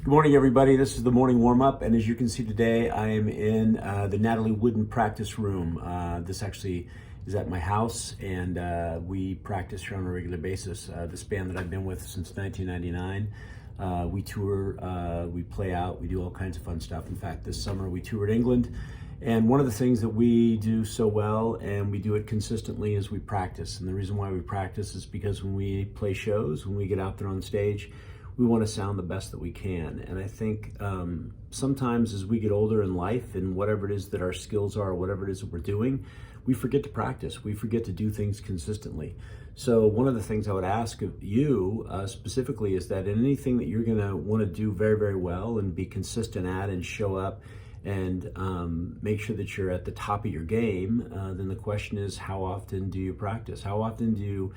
Good morning, everybody. This is the morning warm-up, and as you can see today, I am in the Natalie Wooden practice room. This actually is at my house, and we practice here on a regular basis. This band that I've been with since 1999, we tour, we play out, we do all kinds of fun stuff. In fact, this summer we toured England, and one of the things that we do so well, and we do it consistently, is we practice. And the reason why we practice is because when we play shows, when we get out there on stage, we want to sound the best that we can. And I think sometimes as we get older in life and whatever it is that our skills are, whatever it is that we're doing, we forget to practice. We forget to do things consistently. So one of the things I would ask of you specifically is that in anything that you're gonna want to do very, very well and be consistent at and show up and make sure that you're at the top of your game, then the question is, how often do you practice? How often do you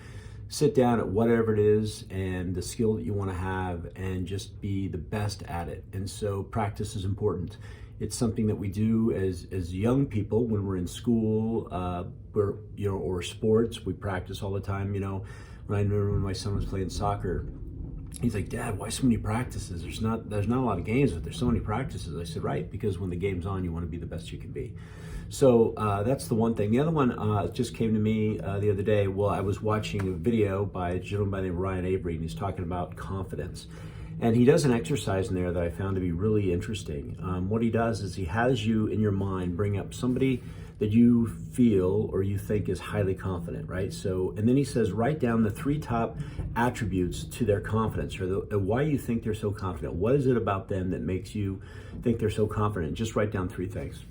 sit down at whatever it is and the skill that you want to have and just be the best at it? And so practice is important. It's something that we do as young people when we're in school, or sports. We practice all the time. When I remember when my son was playing soccer, he's like, "Dad, why so many practices? There's not a lot of games, but there's so many practices." I said, "Right, because when the game's on, you want to be the best you can be." So that's the one thing. The other one just came to me the other day. Well, I was watching a video by a gentleman by the name of Ryan Avery, and he's talking about confidence. And he does an exercise in there that I found to be really interesting. What he does is he has you in your mind bring up somebody that you feel or you think is highly confident, right? So, and then he says, write down the 3 top attributes to their confidence, or why you think they're so confident. What is it about them that makes you think they're so confident? Just write down 3 things.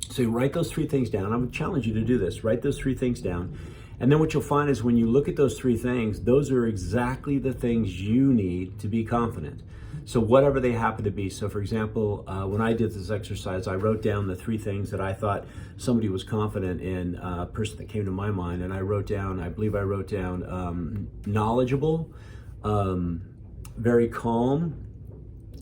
So you write those 3 things down. I would challenge you to do this. Write those 3 things down. And then what you'll find is when you look at those 3 things, those are exactly the things you need to be confident. So whatever they happen to be. So for example, when I did this exercise, I wrote down the 3 things that I thought somebody was confident in, a person that came to my mind. And I believe I wrote down knowledgeable, very calm,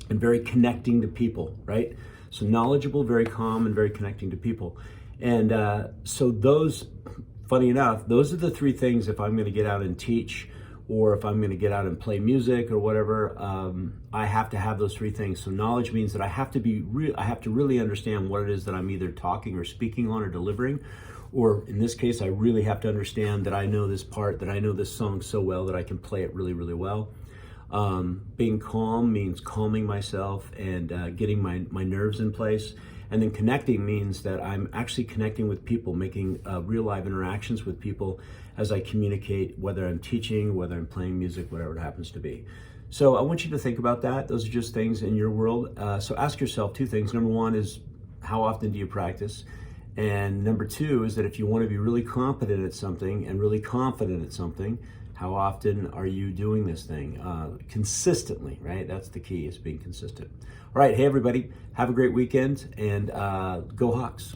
and very connecting to people, right? So knowledgeable, very calm, and very connecting to people. And so those, funny enough, those are the 3 things if I'm gonna get out and teach, or if I'm gonna get out and play music or whatever, I have to have those 3 things. So knowledge means that I have to really understand what it is that I'm either talking or speaking on or delivering. Or in this case, I really have to understand that I know this part, that I know this song so well that I can play it really, really well. Being calm means calming myself and getting my nerves in place. And then connecting means that I'm actually connecting with people, making real live interactions with people as I communicate, whether I'm teaching, whether I'm playing music, whatever it happens to be. So I want you to think about that. Those are just things in your world. So ask yourself 2 things. Number 1 is, how often do you practice? And number 2 is that if you want to be really competent at something and really confident at something, how often are you doing this thing? Consistently, right? That's the key, is being consistent. All right, hey everybody, have a great weekend, and go Hawks.